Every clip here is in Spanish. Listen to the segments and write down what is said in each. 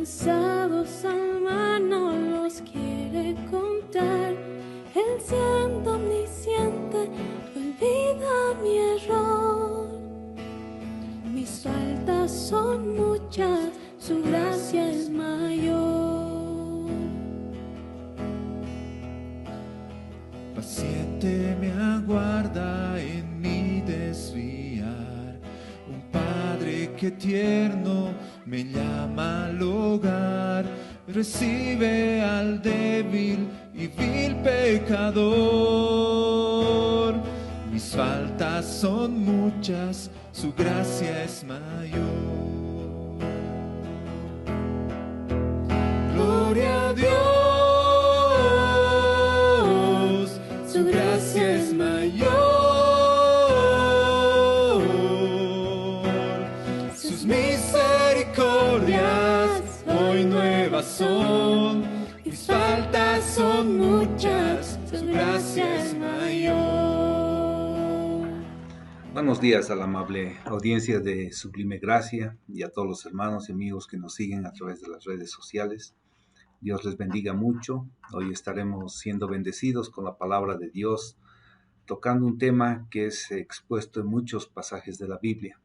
cansados alma no los quiere contar. Él siendo omnisciente olvida mi error. Mis faltas son muchas, su gracia es mayor. Paciente me aguarda en mi desviar, un Padre que tierno me llama al hogar, recibe al débil y vil pecador. Mis faltas son muchas, su gracia es mayor. Gloria a Dios, su gracia es mayor. Sus misericordias hoy nuevas son. Mis faltas son muchas, su gracia es mayor. Buenos días a la amable audiencia de Sublime Gracia y a todos los hermanos y amigos que nos siguen a través de las redes sociales. Dios les bendiga mucho. Hoy estaremos siendo bendecidos con la palabra de Dios, tocando un tema que es expuesto en muchos pasajes de la Biblia.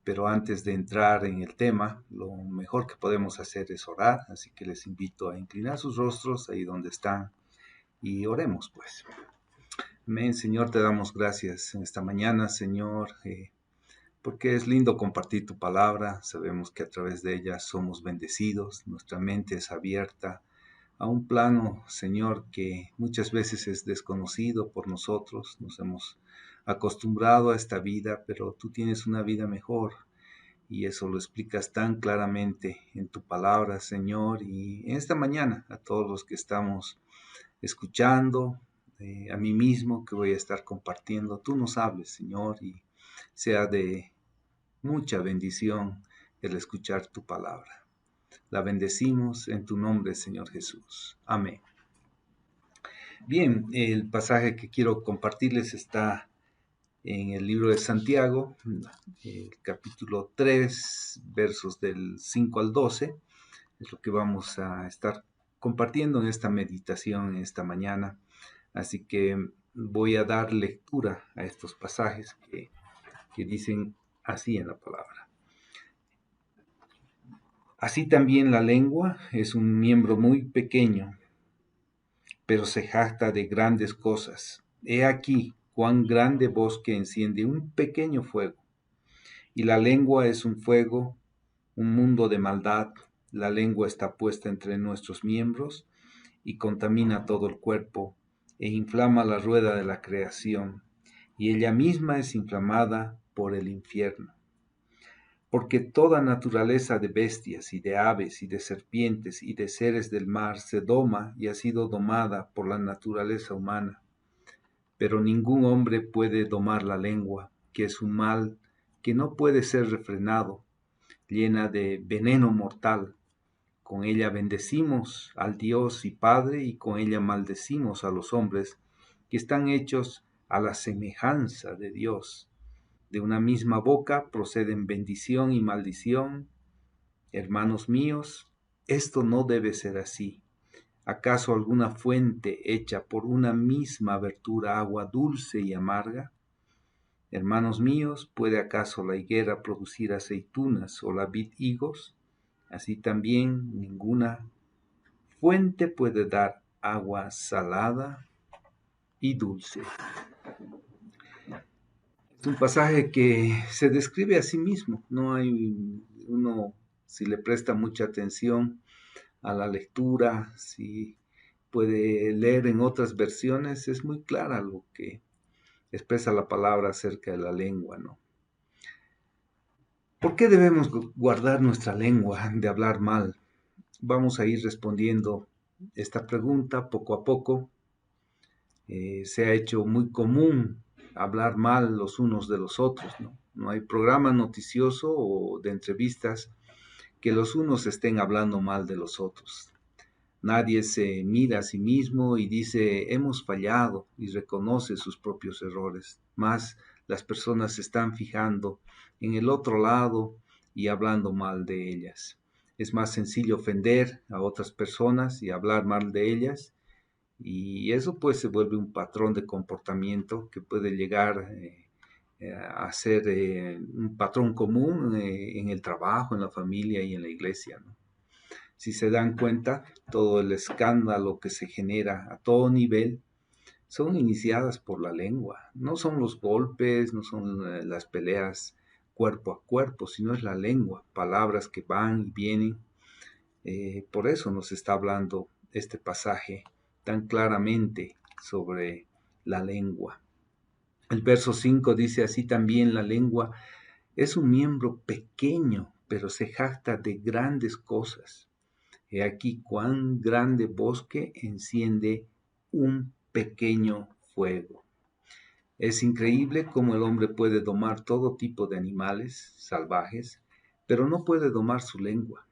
Pero antes de entrar en el tema, lo mejor que podemos hacer es orar, así que les invito a inclinar sus rostros ahí donde están y oremos pues. Amén, Señor, te damos gracias en esta mañana, Señor, porque es lindo compartir tu palabra. Sabemos que a través de ella somos bendecidos, nuestra mente es abierta a un plano, Señor, que muchas veces es desconocido por nosotros. Nos hemos acostumbrado a esta vida, pero tú tienes una vida mejor y eso lo explicas tan claramente en tu palabra, Señor. Y en esta mañana a todos los que estamos escuchando, a mí mismo que voy a estar compartiendo, tú nos hables, Señor, y sea de mucha bendición el escuchar tu palabra. La bendecimos en tu nombre, Señor Jesús. Amén. Bien, el pasaje que quiero compartirles está en el libro de Santiago, el capítulo 3, versos del 5 al 12. Es lo que vamos a estar compartiendo en esta meditación en esta mañana. Así que voy a dar lectura a estos pasajes que dicen así en la palabra. Así también la lengua es un miembro muy pequeño, pero se jacta de grandes cosas. He aquí cuán grande bosque enciende un pequeño fuego. Y la lengua es un fuego, un mundo de maldad. La lengua está puesta entre nuestros miembros y contamina todo el cuerpo e inflama la rueda de la creación, y ella misma es inflamada por el infierno. Porque toda naturaleza de bestias y de aves y de serpientes y de seres del mar se doma y ha sido domada por la naturaleza humana. Pero ningún hombre puede domar la lengua, que es un mal que no puede ser refrenado, llena de veneno mortal. Con ella bendecimos al Dios y Padre, y con ella maldecimos a los hombres que están hechos a la semejanza de Dios. De una misma boca proceden bendición y maldición. Hermanos míos, esto no debe ser así. ¿Acaso alguna fuente hecha por una misma abertura agua dulce y amarga? Hermanos míos, ¿puede acaso la higuera producir aceitunas o la vid higos? Así también ninguna fuente puede dar agua salada y dulce. Es un pasaje que se describe a sí mismo. No hay uno, si le presta mucha atención a la lectura, si puede leer en otras versiones, es muy clara lo que expresa la palabra acerca de la lengua, ¿no? ¿Por qué debemos guardar nuestra lengua de hablar mal? Vamos a ir respondiendo esta pregunta poco a poco. Se ha hecho muy común hablar mal los unos de los otros, ¿no? No hay programa noticioso o de entrevistas que los unos estén hablando mal de los otros. Nadie se mira a sí mismo y dice, hemos fallado, y reconoce sus propios errores. Más las personas se están fijando en el otro lado y hablando mal de ellas. Es más sencillo ofender a otras personas y hablar mal de ellas. Y eso pues se vuelve un patrón de comportamiento que puede llegar a ser un patrón común en el trabajo, en la familia y en la iglesia, ¿no? Si se dan cuenta, todo el escándalo que se genera a todo nivel son iniciadas por la lengua. No son los golpes, no son las peleas cuerpo a cuerpo, sino es la lengua, palabras que van y vienen. Por eso nos está hablando este pasaje tan claramente sobre la lengua. El verso 5 dice así también: la lengua es un miembro pequeño, pero se jacta de grandes cosas. He aquí cuán grande bosque enciende un pequeño fuego. Es increíble cómo el hombre puede domar todo tipo de animales salvajes, pero no puede domar su lengua.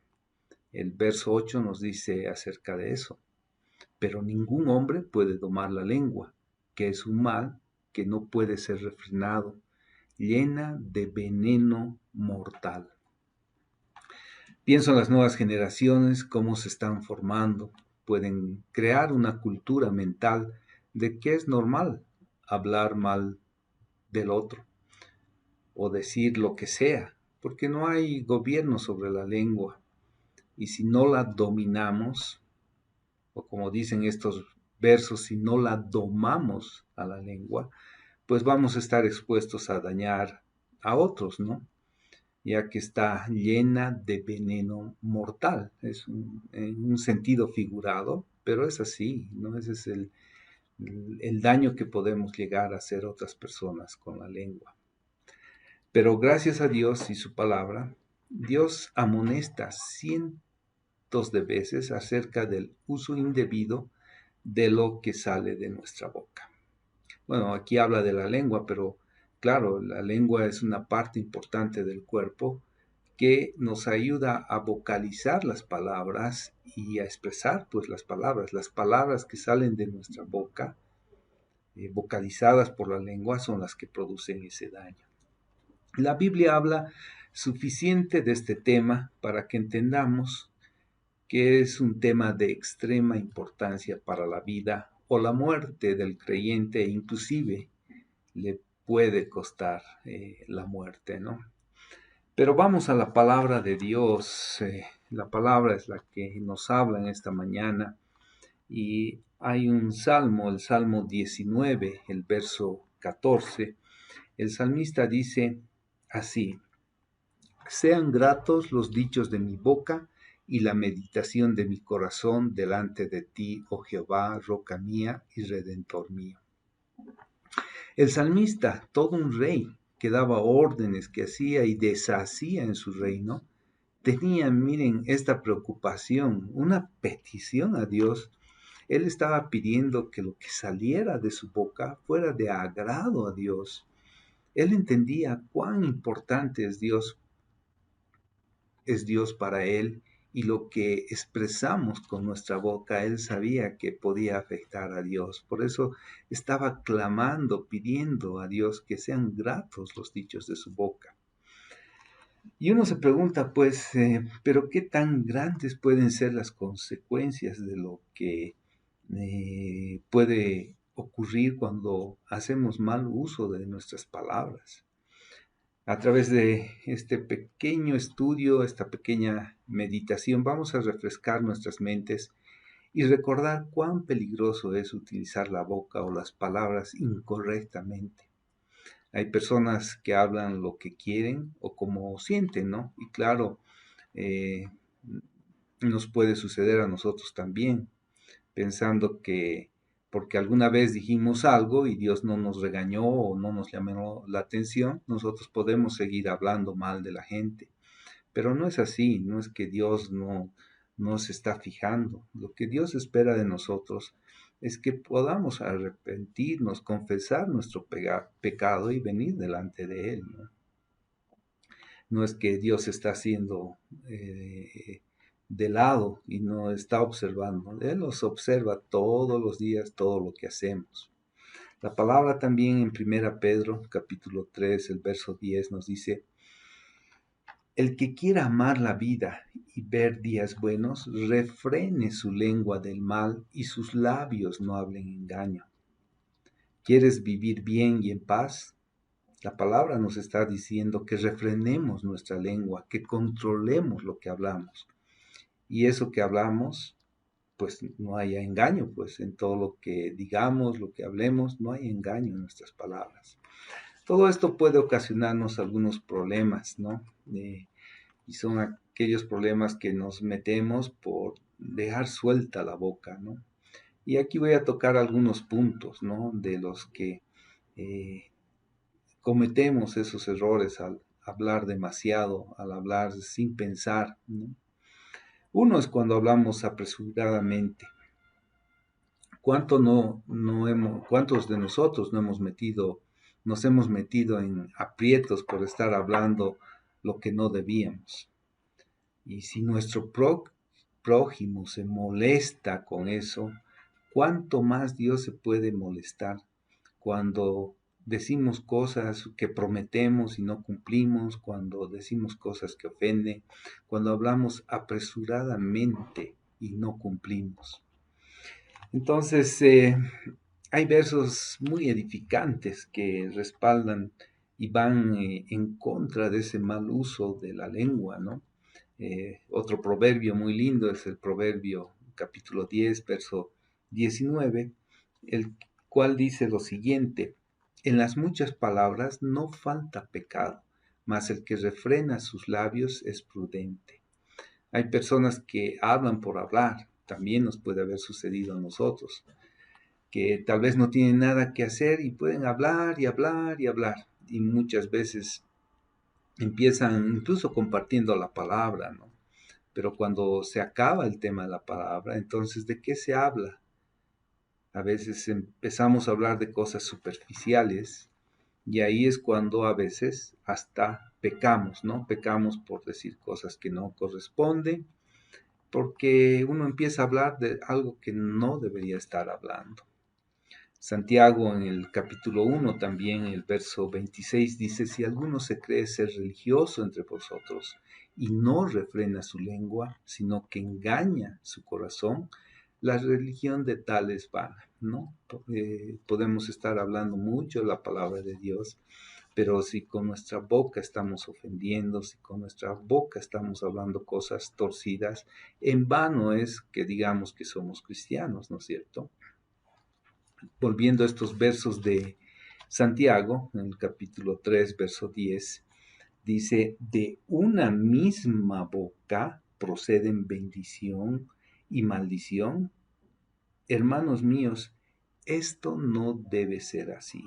El verso 8 nos dice acerca de eso. Pero ningún hombre puede domar la lengua, que es un mal que no puede ser refrenado, llena de veneno mortal. Pienso en las nuevas generaciones, cómo se están formando. Pueden crear una cultura mental de que es normal hablar mal del otro o decir lo que sea, porque no hay gobierno sobre la lengua. Y si no la dominamos, o como dicen estos versos, si no la domamos a la lengua, pues vamos a estar expuestos a dañar a otros, ¿no? Ya que está llena de veneno mortal. Es en un sentido figurado, pero es así, ¿no? Ese es el daño que podemos llegar a hacer otras personas con la lengua. Pero gracias a Dios y su palabra, Dios amonesta cientos de veces acerca del uso indebido de lo que sale de nuestra boca. Bueno, aquí habla de la lengua, pero claro, la lengua es una parte importante del cuerpo que nos ayuda a vocalizar las palabras y a expresar pues las palabras que salen de nuestra boca, vocalizadas por la lengua, son las que producen ese daño. La Biblia habla suficiente de este tema para que entendamos que es un tema de extrema importancia para la vida o la muerte del creyente, e inclusive le puede costar la muerte, ¿no? Pero vamos a la palabra de Dios. La palabra es la que nos habla en esta mañana. Y hay un salmo, el Salmo 19, el verso 14. El salmista dice así: sean gratos los dichos de mi boca y la meditación de mi corazón delante de ti, oh Jehová, roca mía y redentor mío. El salmista, todo un rey que daba órdenes, que hacía y deshacía en su reino, tenía, miren, esta preocupación, una petición a Dios. Él estaba pidiendo que lo que saliera de su boca fuera de agrado a Dios. Él entendía cuán importante es Dios para él, y lo que expresamos con nuestra boca, él sabía que podía afectar a Dios. Por eso estaba clamando, pidiendo a Dios que sean gratos los dichos de su boca. Y uno se pregunta, pues, ¿pero qué tan grandes pueden ser las consecuencias de lo que puede ocurrir cuando hacemos mal uso de nuestras palabras? A través de este pequeño estudio, esta pequeña meditación, vamos a refrescar nuestras mentes y recordar cuán peligroso es utilizar la boca o las palabras incorrectamente. Hay personas que hablan lo que quieren o como sienten, ¿no? Y claro, nos puede suceder a nosotros también, pensando que porque alguna vez dijimos algo y Dios no nos regañó o no nos llamó la atención, nosotros podemos seguir hablando mal de la gente. Pero no es así, no es que Dios no se está fijando. Lo que Dios espera de nosotros es que podamos arrepentirnos, confesar nuestro pecado y venir delante de Él, ¿no? No es que Dios está haciendo de lado y no está observando. Él nos observa todos los días, todo lo que hacemos. La palabra también en 1 Pedro, capítulo 3, el verso 10, nos dice: El que quiera amar la vida y ver días buenos, refrene su lengua del mal y sus labios no hablen engaño. ¿Quieres vivir bien y en paz? La palabra nos está diciendo que refrenemos nuestra lengua, que controlemos lo que hablamos. Y eso que hablamos, pues no haya engaño, pues en todo lo que digamos, lo que hablemos, no hay engaño en nuestras palabras. Todo esto puede ocasionarnos algunos problemas, ¿no? Y son aquellos problemas que nos metemos por dejar suelta la boca, ¿no? Y aquí voy a tocar algunos puntos, ¿no? De los que cometemos esos errores al hablar demasiado, al hablar sin pensar, ¿no? Uno es cuando hablamos apresuradamente. ¿Cuántos de nosotros nos hemos metido en aprietos por estar hablando lo que no debíamos? Y si nuestro prójimo se molesta con eso, ¿cuánto más Dios se puede molestar cuando decimos cosas que prometemos y no cumplimos, cuando decimos cosas que ofenden, cuando hablamos apresuradamente y no cumplimos? Entonces, hay versos muy edificantes que respaldan y van en contra de ese mal uso de la lengua, ¿no? Otro proverbio muy lindo es el proverbio capítulo 10, verso 19, el cual dice lo siguiente: en las muchas palabras no falta pecado, mas el que refrena sus labios es prudente. Hay personas que hablan por hablar, también nos puede haber sucedido a nosotros, que tal vez no tienen nada que hacer y pueden hablar y hablar y hablar, y muchas veces empiezan incluso compartiendo la palabra, ¿no? Pero cuando se acaba el tema de la palabra, entonces, ¿de qué se habla? A veces empezamos a hablar de cosas superficiales y ahí es cuando a veces hasta pecamos, ¿no? Pecamos por decir cosas que no corresponden, porque uno empieza a hablar de algo que no debería estar hablando. Santiago en el capítulo 1 también, el verso 26 dice: si alguno se cree ser religioso entre vosotros y no refrena su lengua, sino que engaña su corazón, la religión de tal es vana, ¿no? Podemos estar hablando mucho de la palabra de Dios, pero si con nuestra boca estamos ofendiendo, si con nuestra boca estamos hablando cosas torcidas, en vano es que digamos que somos cristianos, ¿no es cierto? Volviendo a estos versos de Santiago, en el capítulo 3, verso 10, dice: de una misma boca proceden bendición y maldición. Hermanos míos, esto no debe ser así.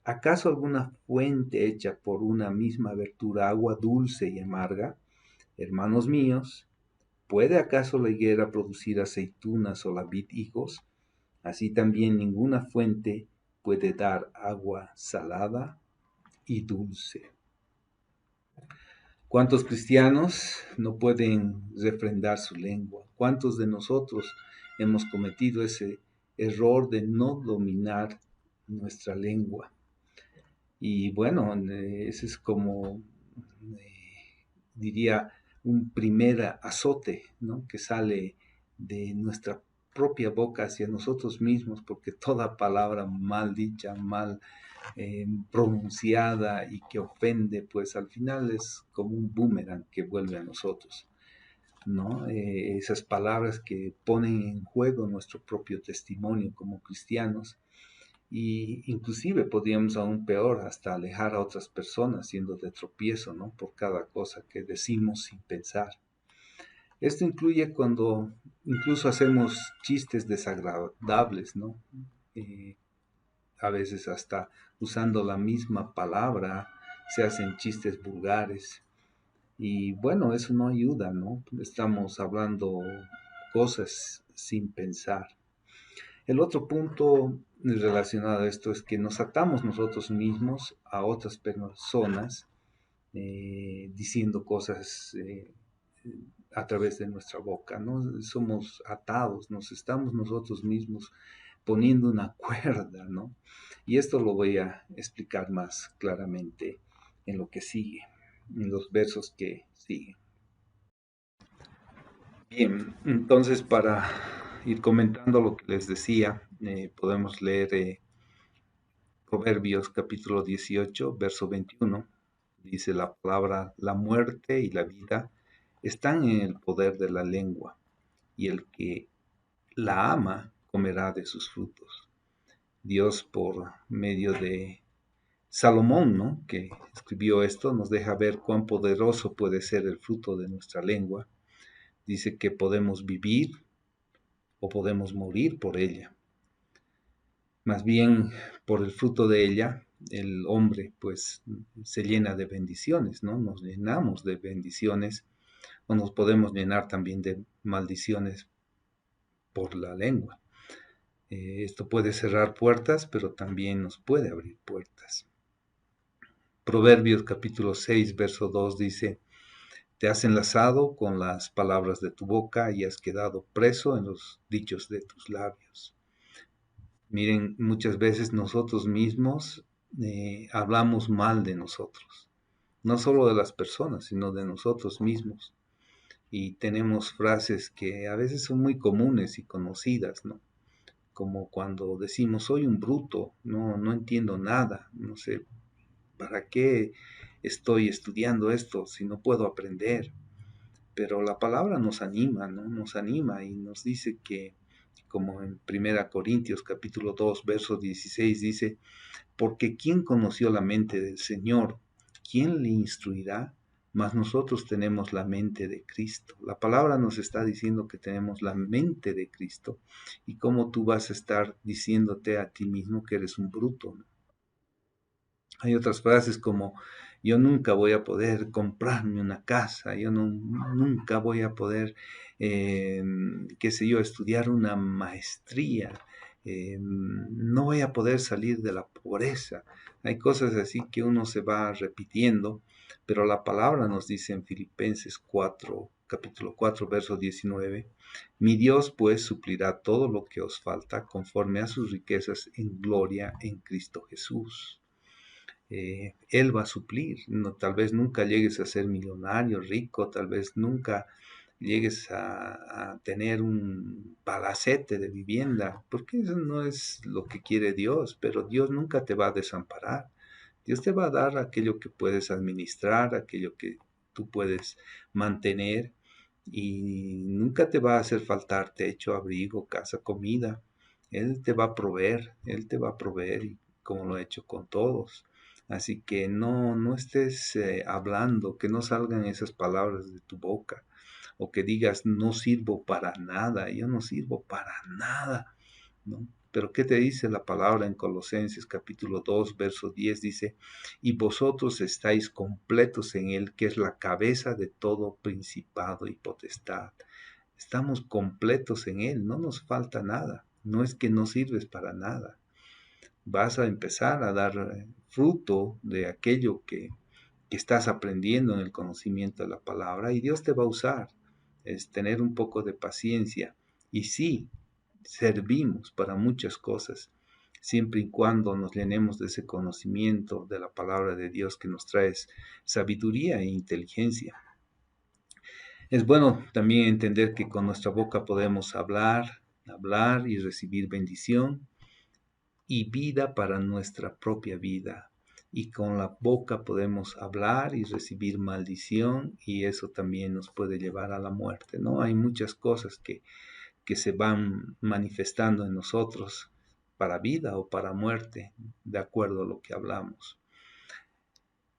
¿Acaso alguna fuente hecha por una misma abertura agua dulce y amarga? Hermanos míos, ¿puede acaso la higuera producir aceitunas o la vid higos? Así también ninguna fuente puede dar agua salada y dulce. ¿Cuántos cristianos no pueden refrendar su lengua? ¿Cuántos de nosotros hemos cometido ese error de no dominar nuestra lengua? Y bueno, ese es como, diría, un primer azote, ¿no? Que sale de nuestra propia boca hacia nosotros mismos, porque toda palabra mal dicha, mal pronunciada y que ofende, pues al final es como un boomerang que vuelve a nosotros, ¿no? Esas palabras que ponen en juego nuestro propio testimonio como cristianos, y inclusive podríamos aún peor, hasta alejar a otras personas siendo de tropiezo, ¿no? Por cada cosa que decimos sin pensar. Esto incluye cuando incluso hacemos chistes desagradables, ¿no? A veces hasta usando la misma palabra se hacen chistes vulgares. Y bueno, eso no ayuda, ¿no? Estamos hablando cosas sin pensar. El otro punto relacionado a esto es que nos atamos nosotros mismos a otras personas diciendo cosas a través de nuestra boca, ¿no? Somos atados, nos estamos nosotros mismos poniendo una cuerda, ¿no? Y esto lo voy a explicar más claramente en lo que sigue. en los versos que siguen. Bien, entonces para ir comentando lo que les decía, podemos leer Proverbios capítulo 18, verso 21. Dice la palabra: la muerte y la vida están en el poder de la lengua, y el que la ama comerá de sus frutos. Dios, por medio de Salomón, ¿no?, que escribió esto, nos deja ver cuán poderoso puede ser el fruto de nuestra lengua. Dice que podemos vivir o podemos morir por ella. Más bien, por el fruto de ella, el hombre pues se llena de bendiciones, ¿no? Nos llenamos de bendiciones, o nos podemos llenar también de maldiciones por la lengua. Esto puede cerrar puertas, pero también nos puede abrir puertas. Proverbios capítulo 6, verso 2 dice: te has enlazado con las palabras de tu boca y has quedado preso en los dichos de tus labios. Miren, muchas veces nosotros mismos hablamos mal de nosotros, no solo de las personas, sino de nosotros mismos. Y tenemos frases que a veces son muy comunes y conocidas, ¿no? Como cuando decimos: soy un bruto, no entiendo nada, no sé para qué estoy estudiando esto si no puedo aprender. Pero la palabra nos anima, ¿no? Nos anima y nos dice que, como en 1 Corintios capítulo 2, verso 16 dice: porque ¿quién conoció la mente del Señor? ¿Quién le instruirá? Mas nosotros tenemos la mente de Cristo. La palabra nos está diciendo que tenemos la mente de Cristo. ¿Y cómo tú vas a estar diciéndote a ti mismo que eres un bruto, ¿no? Hay otras frases como: yo nunca voy a poder comprarme una casa, yo nunca voy a poder, qué sé yo, estudiar una maestría, no voy a poder salir de la pobreza. Hay cosas así que uno se va repitiendo, pero la palabra nos dice en Filipenses 4, capítulo 4, verso 19: mi Dios pues suplirá todo lo que os falta conforme a sus riquezas en gloria en Cristo Jesús. Él va a suplir. No, tal vez nunca llegues a ser millonario, rico, tal vez nunca llegues a tener un palacete de vivienda, porque eso no es lo que quiere Dios, pero Dios nunca te va a desamparar. Dios te va a dar aquello que puedes administrar, aquello que tú puedes mantener, y nunca te va a hacer faltar techo, abrigo, casa, comida. Él te va a proveer, Él te va a proveer, y como lo ha hecho con todos. Así que no estés hablando, que no salgan esas palabras de tu boca, o que digas: no sirvo para nada, yo no sirvo para nada, ¿no? Pero ¿qué te dice la palabra en Colosenses capítulo 2, verso 10? Dice: y vosotros estáis completos en Él, que es la cabeza de todo principado y potestad. Estamos completos en Él, no nos falta nada, no es que no sirves para nada. Vas a empezar a dar fruto de aquello que estás aprendiendo en el conocimiento de la palabra, y Dios te va a usar. Es tener un poco de paciencia. Y sí, servimos para muchas cosas, siempre y cuando nos llenemos de ese conocimiento de la palabra de Dios, que nos trae sabiduría e inteligencia. Es bueno también entender que con nuestra boca podemos hablar y recibir bendición y vida para nuestra propia vida. Y con la boca podemos hablar y recibir maldición, y eso también nos puede llevar a la muerte, ¿no? Hay muchas cosas que se van manifestando en nosotros para vida o para muerte, de acuerdo a lo que hablamos.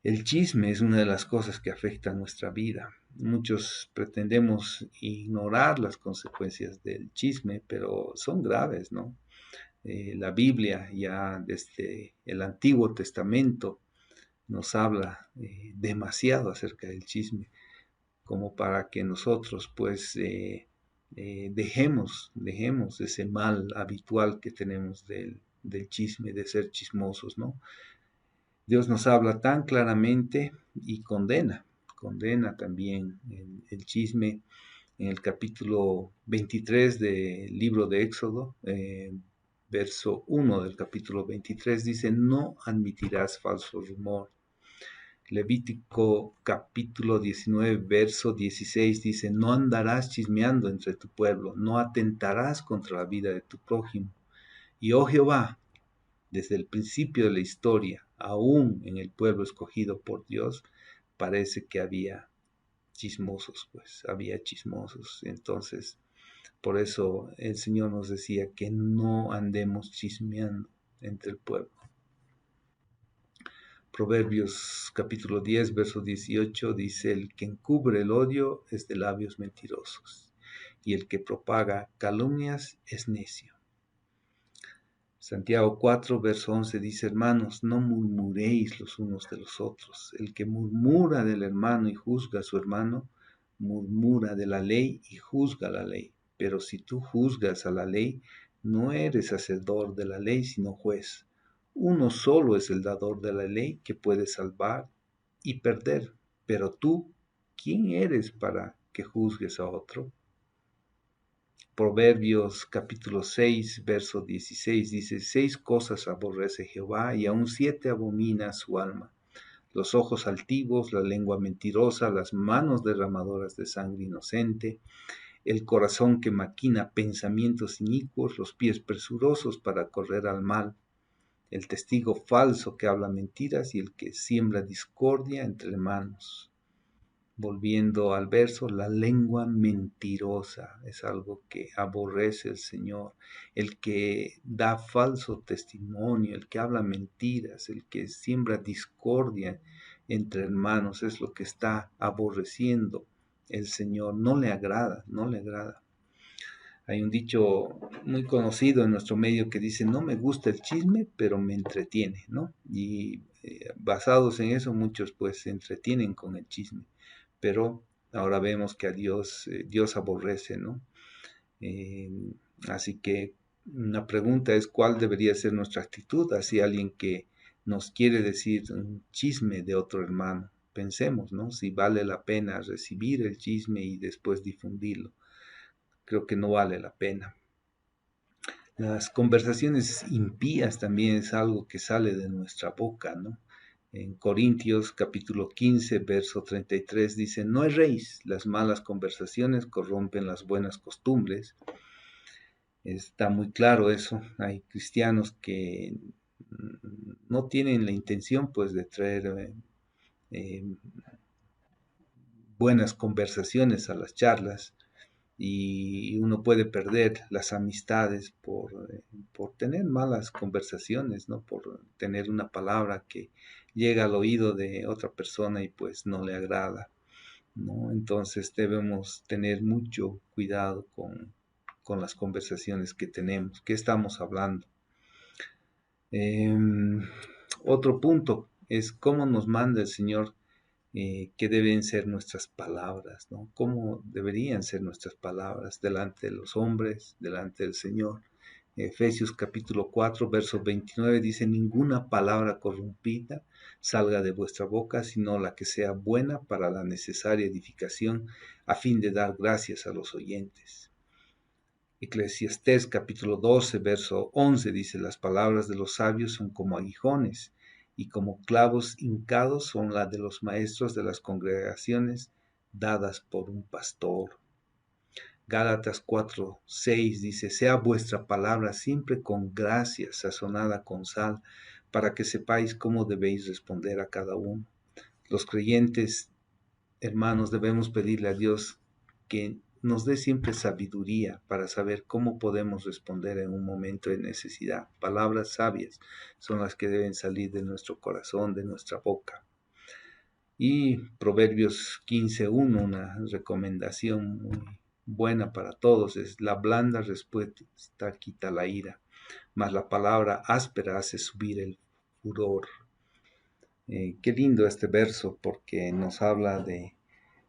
El chisme es una de las cosas que afecta a nuestra vida. Muchos pretendemos ignorar las consecuencias del chisme, pero son graves, ¿no? La Biblia, ya desde el Antiguo Testamento, nos habla demasiado acerca del chisme, como para que nosotros pues dejemos ese mal habitual que tenemos del chisme, de ser chismosos, ¿no? Dios nos habla tan claramente y condena también el chisme. En el capítulo 23 del libro de Éxodo, verso 1 del capítulo 23, dice: no admitirás falso rumor. Levítico capítulo 19, verso 16 dice, no andarás chismeando entre tu pueblo, no atentarás contra la vida de tu prójimo. Y oh Jehová, desde el principio de la historia, aún en el pueblo escogido por Dios, parece que había chismosos, pues, había chismosos. Entonces, por eso el Señor nos decía que no andemos chismeando entre el pueblo. Proverbios capítulo 10, verso 18 dice, el que encubre el odio es de labios mentirosos, y el que propaga calumnias es necio. Santiago 4, verso 11 dice, hermanos, no murmuréis los unos de los otros. El que murmura del hermano y juzga a su hermano, murmura de la ley y juzga la ley. Pero si tú juzgas a la ley, no eres hacedor de la ley, sino juez. Uno solo es el dador de la ley que puede salvar y perder. Pero tú, ¿quién eres para que juzgues a otro? Proverbios capítulo 6, verso 16 dice, 6 cosas aborrece Jehová y aun 7 abomina su alma. Los ojos altivos, la lengua mentirosa, las manos derramadoras de sangre inocente, el corazón que maquina pensamientos inicuos, los pies presurosos para correr al mal, el testigo falso que habla mentiras y el que siembra discordia entre hermanos. Volviendo al verso, la lengua mentirosa es algo que aborrece el Señor. El que da falso testimonio, el que habla mentiras, el que siembra discordia entre hermanos es lo que está aborreciendo el Señor. No le agrada, no le agrada. Hay un dicho muy conocido en nuestro medio que dice, no me gusta el chisme, pero me entretiene, ¿no? Y basados en eso, muchos pues se entretienen con el chisme. Pero ahora vemos que a Dios, Dios aborrece, ¿no? Así que una pregunta es cuál debería ser nuestra actitud hacia alguien que nos quiere decir un chisme de otro hermano. Pensemos, ¿no? Si vale la pena recibir el chisme y después difundirlo. Creo que no vale la pena. Las conversaciones impías también es algo que sale de nuestra boca, ¿no? En Corintios capítulo 15, verso 33 dice, no erréis, las malas conversaciones corrompen las buenas costumbres. Está muy claro eso. Hay cristianos que no tienen la intención pues de traer buenas conversaciones a las charlas y uno puede perder las amistades por tener malas conversaciones, ¿no? Por tener una palabra que llega al oído de otra persona y pues no le agrada, ¿no? Entonces debemos tener mucho cuidado con las conversaciones que tenemos, qué estamos hablando. Otro punto es cómo nos manda el Señor qué deben ser nuestras palabras, ¿no? ¿Cómo deberían ser nuestras palabras delante de los hombres, delante del Señor? Efesios capítulo 4, verso 29 dice, ninguna palabra corrompida salga de vuestra boca, sino la que sea buena para la necesaria edificación, a fin de dar gracias a los oyentes. Eclesiastés capítulo 12, verso 11 dice, las palabras de los sabios son como aguijones, y como clavos hincados son las de los maestros de las congregaciones dadas por un pastor. Gálatas 4, 6 dice, sea vuestra palabra siempre con gracia, sazonada con sal, para que sepáis cómo debéis responder a cada uno. Los creyentes, hermanos, debemos pedirle a Dios que nos dé siempre sabiduría para saber cómo podemos responder en un momento de necesidad. Palabras sabias son las que deben salir de nuestro corazón, de nuestra boca. Y Proverbios 15:1, una recomendación muy buena para todos, es la blanda respuesta quita la ira, mas la palabra áspera hace subir el furor. Qué lindo este verso porque nos habla de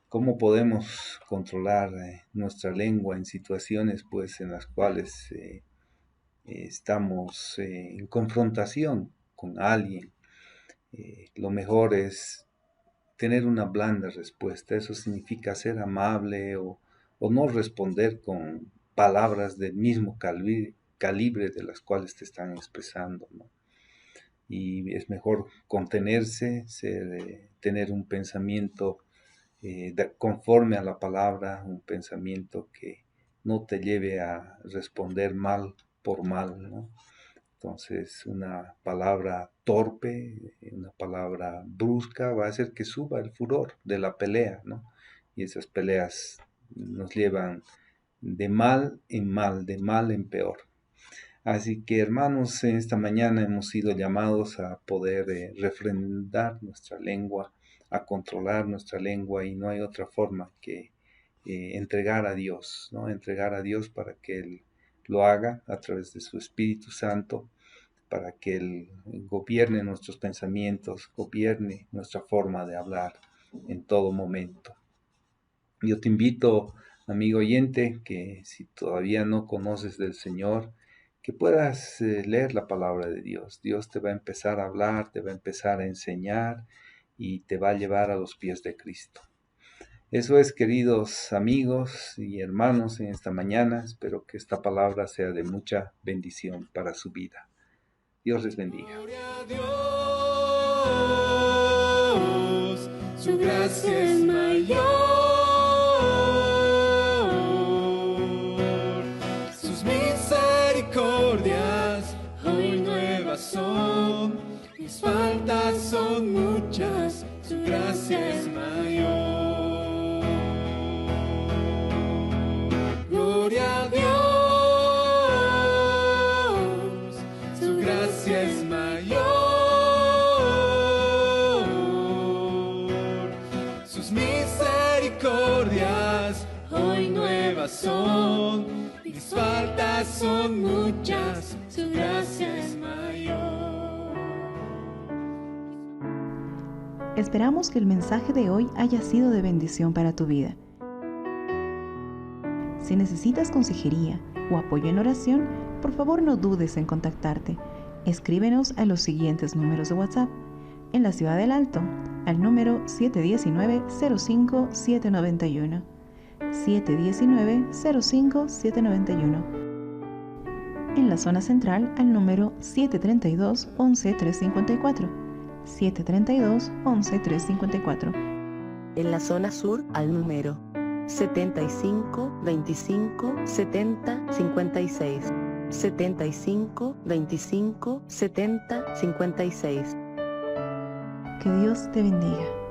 cómo podemos controlar nuestra lengua en situaciones pues en las cuales estamos en confrontación con alguien. Lo mejor es tener una blanda respuesta. Eso significa ser amable o no responder con palabras del mismo calibre de las cuales te están expresando, ¿no? y es mejor contenerse, tener un pensamiento conforme a la palabra, un pensamiento que no te lleve a responder mal por mal, ¿no? Entonces, una palabra torpe, una palabra brusca va a hacer que suba el furor de la pelea, ¿no? Y esas peleas nos llevan de mal en mal, de mal en peor. Así que, hermanos, en esta mañana hemos sido llamados a poder refrendar nuestra lengua, a controlar nuestra lengua, y no hay otra forma que entregar a Dios, ¿no? Entregar a Dios para que Él lo haga a través de su Espíritu Santo, para que Él gobierne nuestros pensamientos, gobierne nuestra forma de hablar en todo momento. Yo te invito, amigo oyente, que si todavía no conoces del Señor, que puedas leer la palabra de Dios. Dios te va a empezar a hablar, te va a empezar a enseñar y te va a llevar a los pies de Cristo. Eso es, queridos amigos y hermanos, en esta mañana. Espero que esta palabra sea de mucha bendición para su vida. Dios les bendiga. Gloria a Dios, su gracia es mayor, sus misericordias hoy nuevas son, mis faltas son muchas, su gracia es mayor. Gloria a Dios. Es mayor, sus misericordias hoy nuevas son, mis faltas son muchas, su gracia es mayor. Esperamos que el mensaje de hoy haya sido de bendición para tu vida. Si necesitas consejería o apoyo en oración, por favor no dudes en contactarte. Escríbenos a los siguientes números de WhatsApp. En la Ciudad del Alto, al número 719-05-791. 719-05-791. En la zona central, al número 732-11-354. 732-11-354. En la zona sur, al número 75-25-70-56. 75-25-70-56. Que Dios te bendiga.